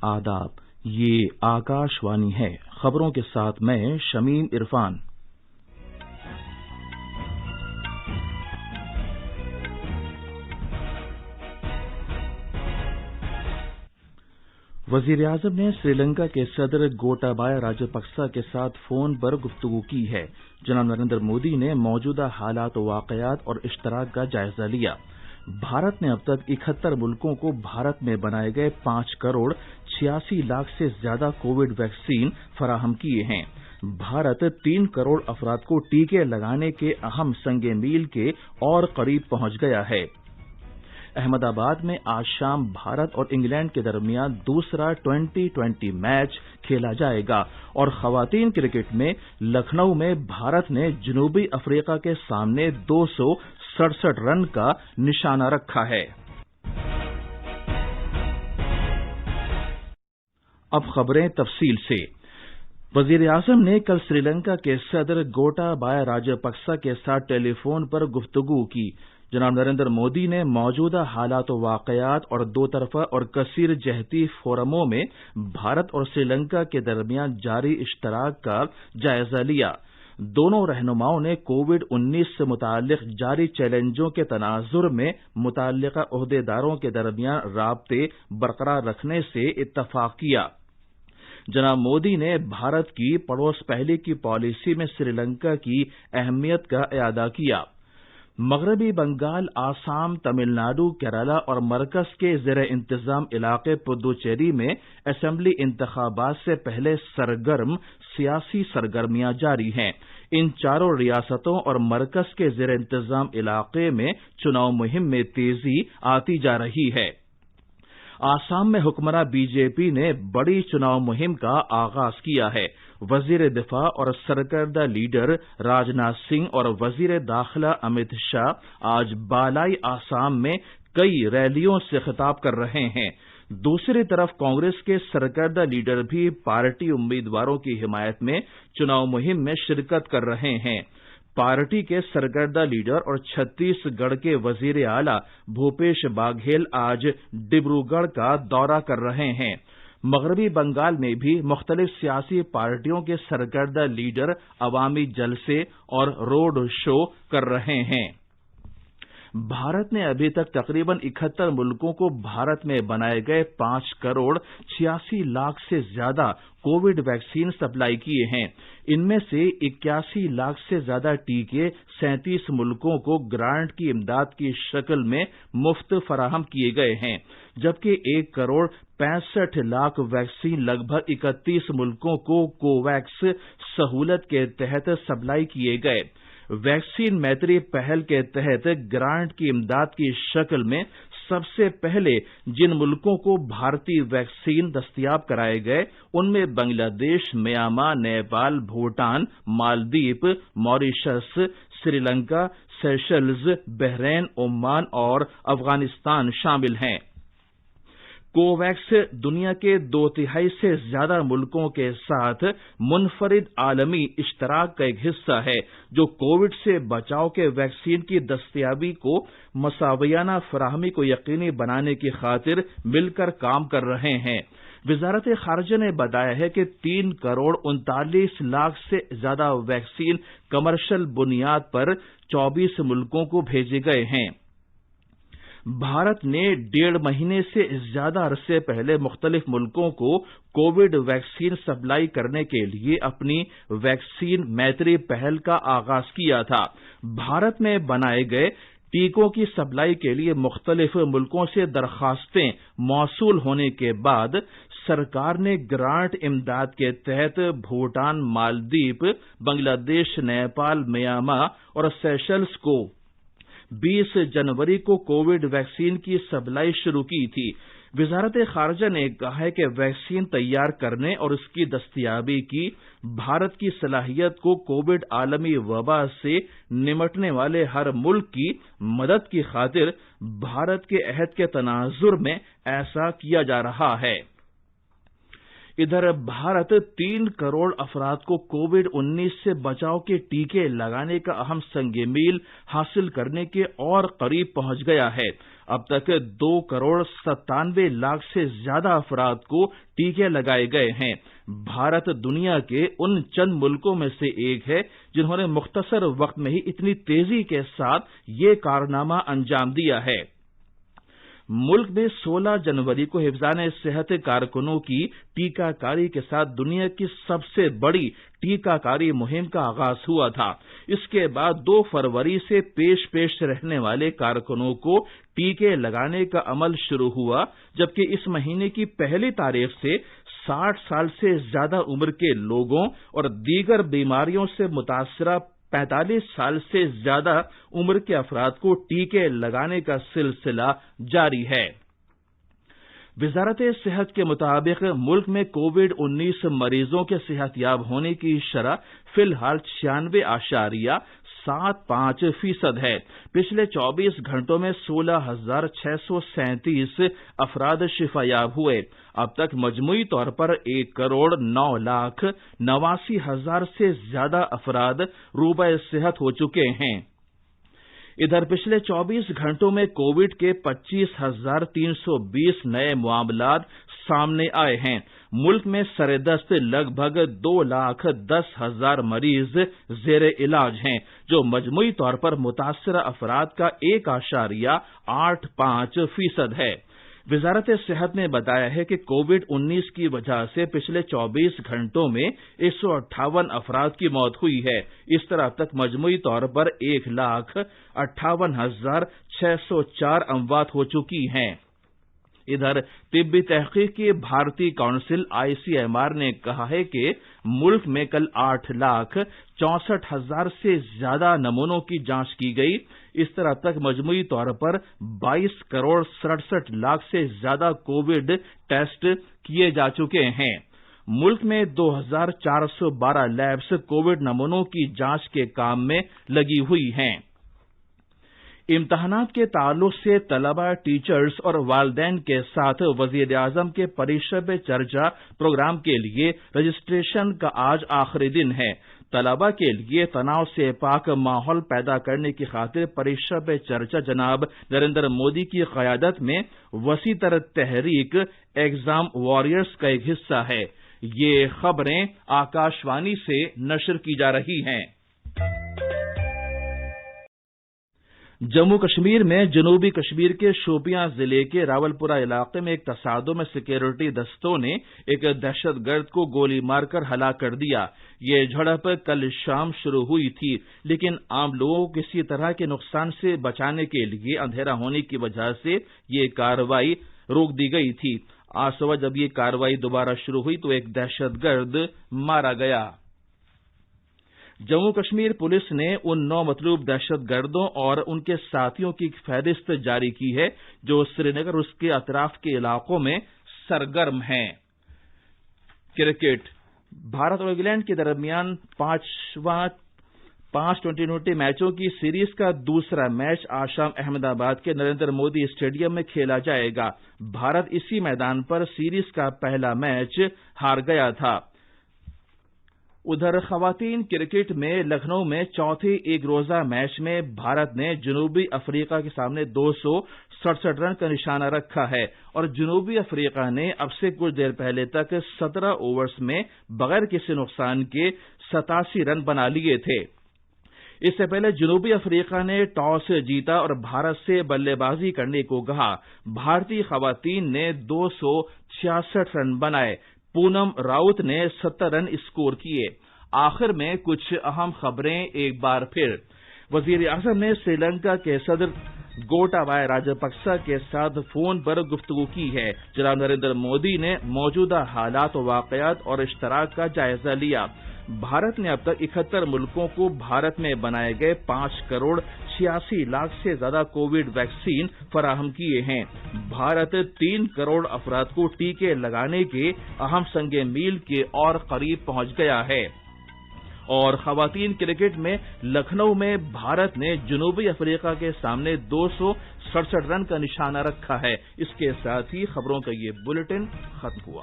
آداب، یہ آکاشوانی ہے۔ خبروں کے ساتھ میں شمیم عرفان۔ وزیر اعظم نے سری لنکا کے صدر گوٹابایا راجپکسا کے ساتھ فون پر گفتگو کی ہے۔ جناب نریندر مودی نے موجودہ حالات و واقعات اور اشتراک کا جائزہ لیا۔ بھارت نے اب تک 71 ملکوں کو بھارت میں بنائے گئے 5 کروڑ 86 لاکھ سے زیادہ کووڈ ویکسین فراہم کیے ہیں۔ بھارت 3 کروڑ افراد کو ٹیکے لگانے کے اہم سنگ میل کے اور قریب پہنچ گیا ہے۔ احمد آباد میں آج شام بھارت اور انگلینڈ کے درمیان دوسرا ٹی20 میچ کھیلا جائے گا اور خواتین کرکٹ میں لکھنؤ میں بھارت نے جنوبی افریقہ کے سامنے 267 رن کا نشانہ رکھا ہے۔ اب خبریں تفصیل سے۔ وزیر اعظم نے کل سری لنکا کے صدر گوٹابایا راجپکسا کے ساتھ ٹیلی فون پر گفتگو کی۔ جناب نریندر مودی نے موجودہ حالات و واقعات اور دو طرفہ اور کثیر جہتی فورموں میں بھارت اور سری لنکا کے درمیان جاری اشتراک کا جائزہ لیا۔ دونوں رہنماؤں نے کووڈ-19 سے متعلق جاری چیلنجوں کے تناظر میں متعلقہ عہدیداروں کے درمیان رابطے برقرار رکھنے سے اتفاق کیا۔ جناب مودی نے بھارت کی پڑوس پہلے کی پالیسی میں سری لنکا کی اہمیت کا اعادہ کیا۔ مغربی بنگال، آسام، تمل ناڈو، کیرالہ اور مرکز کے زیر انتظام علاقے پدوچیری میں اسمبلی انتخابات سے پہلے سرگرم سیاسی سرگرمیاں جاری ہیں۔ ان چاروں ریاستوں اور مرکز کے زیر انتظام علاقے میں چناو مہم میں تیزی آتی جا رہی ہے۔ آسام میں حکمراں بی جے پی نے بڑی چناو مہم کا آغاز کیا ہے۔ وزیر دفاع اور سرکردہ لیڈر راجناتھ سنگھ اور وزیر داخلہ امت شاہ آج بالائی آسام میں کئی ریلیوں سے خطاب کر رہے ہیں۔ دوسری طرف کانگریس کے سرکردہ لیڈر بھی پارٹی امیدواروں کی حمایت میں چناو مہم میں شرکت کر رہے ہیں۔ پارٹی کے سرکردہ لیڈر اور چھتیس گڑھ کے وزیر اعلیٰ بھوپیش باگھیل آج ڈبرو گڑھ کا دورہ کر رہے ہیں۔ مغربی بنگال میں بھی مختلف سیاسی پارٹیوں کے سرکردہ لیڈر عوامی جلسے اور روڈ شو کر رہے ہیں۔ بھارت نے ابھی تک تقریباً 71 ملکوں کو بھارت میں بنائے گئے 5 کروڑ 86 لاکھ سے زیادہ کووڈ ویکسین سپلائی کیے ہیں۔ ان میں سے 81 لاکھ سے زیادہ ٹیکے 37 ملکوں کو گرانٹ کی امداد کی شکل میں مفت فراہم کیے گئے ہیں، جبکہ 1 کروڑ 65 لاکھ ویکسین لگ بھگ 31 ملکوں کو کوویکس سہولت کے تحت سپلائی کیے گئے۔ ویکسین میتری پہل کے تحت گرانٹ کی امداد کی شکل میں سب سے پہلے جن ملکوں کو بھارتی ویکسین دستیاب کرائے گئے ان میں بنگلہ دیش، Myanmar, Nepal, Bhutan, Maldives, Mauritius, Sri Lanka, سیشلز، Bahrain, Oman اور افغانستان شامل ہیں۔ کوویکس دنیا کے 2/3 سے زیادہ ملکوں کے ساتھ منفرد عالمی اشتراک کا ایک حصہ ہے جو کووڈ سے بچاؤ کے ویکسین کی دستیابی کو مساویانہ فراہمی کو یقینی بنانے کی خاطر مل کر کام کر رہے ہیں۔ وزارت خارجہ نے بتایا ہے کہ 3 کروڑ 39 لاکھ سے زیادہ ویکسین کمرشل بنیاد پر 24 ملکوں کو بھیجے گئے ہیں۔ بھارت نے 1.5 مہینے سے زیادہ عرصے پہلے مختلف ملکوں کو کووڈ ویکسین سپلائی کرنے کے لیے اپنی ویکسین میتری پہل کا آغاز کیا تھا۔ بھارت میں بنائے گئے ٹیکوں کی سپلائی کے لیے مختلف ملکوں سے درخواستیں موصول ہونے کے بعد سرکار نے گرانٹ امداد کے تحت بھوٹان، مالدیپ، بنگلہ دیش، نیپال، میانمار اور سیشلز کو 20 جنوری کو کووڈ ویکسین کی سپلائی شروع کی تھی۔ وزارت خارجہ نے کہا ہے کہ ویکسین تیار کرنے اور اس کی دستیابی کی بھارت کی صلاحیت کو کووڈ عالمی وبا سے نمٹنے والے ہر ملک کی مدد کی خاطر بھارت کے عہد کے تناظر میں ایسا کیا جا رہا ہے۔ ادھر بھارت 3 کروڑ افراد کو کووڈ-19 سے بچاؤ کے ٹیکے لگانے کا اہم سنگ میل حاصل کرنے کے اور قریب پہنچ گیا ہے۔ اب تک 2,97,00,000 سے زیادہ افراد کو ٹیکے لگائے گئے ہیں۔ بھارت دنیا کے ان چند ملکوں میں سے ایک ہے جنہوں نے مختصر وقت میں ہی اتنی تیزی کے ساتھ یہ کارنامہ انجام دیا ہے۔ ملک میں 16 جنوری کو حفظان صحت کارکنوں کی ٹیکہ کاری کے ساتھ دنیا کی سب سے بڑی ٹیکہ کاری مہم کا آغاز ہوا تھا۔ اس کے بعد 2 فروری سے پیش رہنے والے کارکنوں کو ٹیکے لگانے کا عمل شروع ہوا، جبکہ اس مہینے کی پہلی تاریخ سے 60 سال سے زیادہ عمر کے لوگوں اور دیگر بیماریوں سے متاثرہ 45 سال سے زیادہ عمر کے افراد کو ٹیکے لگانے کا سلسلہ جاری ہے۔ وزارت صحت کے مطابق ملک میں کووڈ-19 مریضوں کے صحت یاب ہونے کی شرح فی الحال 96.75% ہے۔ پچھلے 24 گھنٹوں میں 16,637 افراد شفا یاب ہوئے۔ اب تک مجموعی طور پر 1,09,89,000 سے زیادہ افراد روبہ صحت ہو چکے ہیں۔ ادھر پچھلے 24 گھنٹوں میں کووڈ کے 25,320 نئے معاملات سامنے آئے ہیں۔ ملک میں سر دست لگ بھگ 2,10,000 مریض زیر علاج ہیں، جو مجموعی طور پر متاثرہ افراد کا 1.85% ہے۔ وزارت صحت نے بتایا ہے کہ کووڈ-19 کی وجہ سے پچھلے 24 گھنٹوں میں 158 افراد کی موت ہوئی ہے۔ اس طرح اب تک مجموعی طور پر 1,58,604 اموات ہو چکی ہیں۔ ادھر طبی تحقیق کی بھارتی کونسل ICMR نے کہا ہے کہ ملک میں کل 8,64,000 سے زیادہ نمونوں کی جانچ کی گئی۔ اس طرح اب تک مجموعی طور پر 22,67,00,000 سے زیادہ کووڈ ٹیسٹ کیے جا چکے ہیں۔ ملک میں 2,412 لیبز کووڈ نمونوں کی جانچ کے کام میں لگی ہوئی ہیں۔ امتحانات کے تعلق سے طلبہ، ٹیچرز اور والدین کے ساتھ وزیر اعظم کے پریشا پہ چرچا پروگرام کے لیے رجسٹریشن کا آج آخری دن ہے۔ طلبہ کے لیے تناؤ سے پاک ماحول پیدا کرنے کی خاطر پریشا پہ چرچا جناب نریندر مودی کی قیادت میں وسیع تر تحریک ایگزام وارئرز کا ایک حصہ ہے۔ یہ خبریں آکاشوانی سے نشر کی جا رہی ہیں۔ جموں کشمیر میں جنوبی کشمیر کے شوپیاں ضلع کے راولپورہ علاقے میں ایک تصادم میں سیکورٹی دستوں نے ایک دہشت گرد کو گولی مار کر ہلاک کر دیا۔ یہ جھڑپ کل شام شروع ہوئی تھی، لیکن عام لوگوں کو کسی طرح کے نقصان سے بچانے کے لیے اندھیرا ہونے کی وجہ سے یہ کارروائی روک دی گئی تھی۔ آج صبح جب یہ کارروائی دوبارہ شروع ہوئی تو ایک دہشت گرد مارا گیا۔ جموں کشمیر پولیس نے ان 9 مطلوب دہشت گردوں اور ان کے ساتھیوں کی فہرست جاری کی ہے جو سری نگر اور اس کے اطراف کے علاقوں میں سرگرم ہیں۔ کرکٹ بھارت اور انگلینڈ کے درمیان 5 ٹوئنٹی میچوں کی سیریز کا دوسرا میچ آج شام احمد آباد کے نریندر مودی اسٹیڈیم میں کھیلا جائے گا۔ بھارت اسی میدان پر سیریز کا پہلا میچ ہار گیا تھا۔ ادھر خواتین کرکٹ میں لکھنؤ میں چوتھے ایک روزہ میچ میں بھارت نے جنوبی افریقہ کے سامنے 267 رن کا نشانہ رکھا ہے اور جنوبی افریقہ نے اب سے کچھ دیر پہلے تک 17 اوورز میں بغیر کسی نقصان کے 87 رن بنا لیے تھے۔ اس سے پہلے جنوبی افریقہ نے ٹاس جیتا اور بھارت سے بلے بازی کرنے کو کہا۔ بھارتی خواتین نے 266 رن بنائے۔ پونم راؤت نے 70 رن اسکور کیے۔ آخر میں کچھ اہم خبریں ایک بار پھر۔ وزیر اعظم نے سری لنکا کے صدر گوٹابائے راجپکسا کے ساتھ فون پر گفتگو کی ہے۔ جناب نریندر مودی نے موجودہ حالات و واقعات اور اشتراک کا جائزہ لیا۔ بھارت نے اب تک 71 ملکوں کو بھارت میں بنائے گئے 5,86,00,000 سے زیادہ کووڈ ویکسین فراہم کیے ہیں۔ بھارت 3 کروڑ افراد کو ٹیکے لگانے کے اہم سنگ میل کے اور قریب پہنچ گیا ہے۔ اور خواتین کرکٹ میں لکھنؤ میں بھارت نے جنوبی افریقہ کے سامنے 267 رن کا نشانہ رکھا ہے۔ اس کے ساتھ ہی خبروں کا یہ بلیٹن ختم ہوا۔